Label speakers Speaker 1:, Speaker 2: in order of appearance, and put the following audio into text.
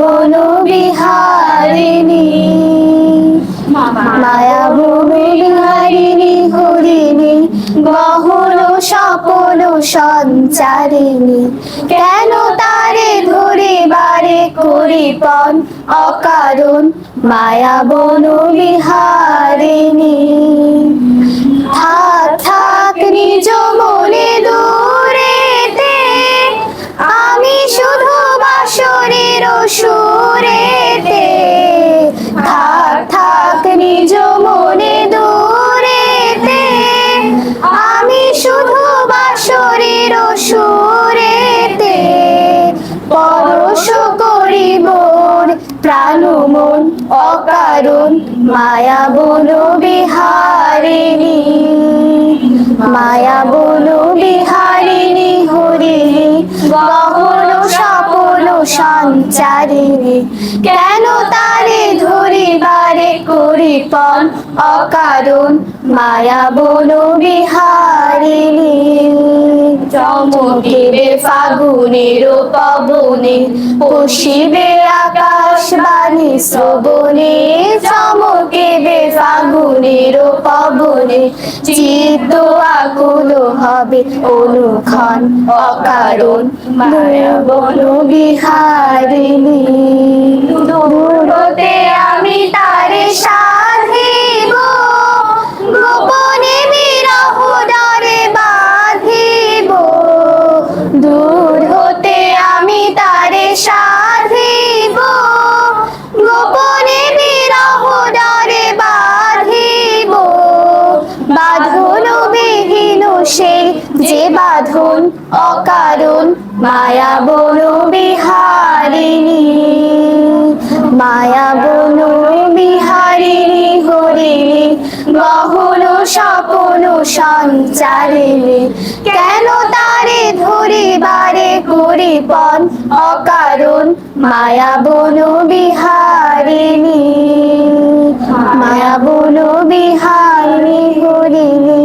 Speaker 1: বন বিহারিণী, মায়া বন বিহারিণী হরিণী, গহন স্বপন সঞ্চারিণী। কেন তারে ধরিবারে করিপন অকারণ, মায়া বন বিহারিণী। থাক থাক নিজ মনে দূরেতে, আমি শুধু বাসরের সুরেতে। থাক থাক নিজ মনে দূরেতে, আমি শুধু বাসরের সুরেতে। পরশ করিব প্রাণ মন অকারণ, মায়া বন বিহারিণী, মায়া বন বিহারিণী হরিণী, গহন স্বপন সঞ্চারিণী। কেন তারে ধরিবারে করিপন অকারণ, মায়া বন বিহারিণী। চমকিবে ফাগুনের পবনে, পশিবে আকাশবাণী শ্রবণে। চমকিবে ফাগুনের পবনে, চিত্ত আকুল হবে অনুক্ষণ অকারণ, মায়া বন বিহারিণী। দূর হতে আমি তারে সাধিব, গোপনে বিরহ ডরে বাঁধিব। দূর হতে আমি তারে সাধিব, গোপনে বিরহ ডরে বাঁধিব। বাঁধন বিহীন সেই যে বাঁধন অকারণ, মায়া বন বিহারিণী, মায়া বন বিহারিণী হরিণী, গহন স্বপন সঞ্চারিণী। কেন তারে ধরিবারে করিপন অকারণ, মায়া বন বিহারিণী, মায়া বন বিহারিণী হরিণী।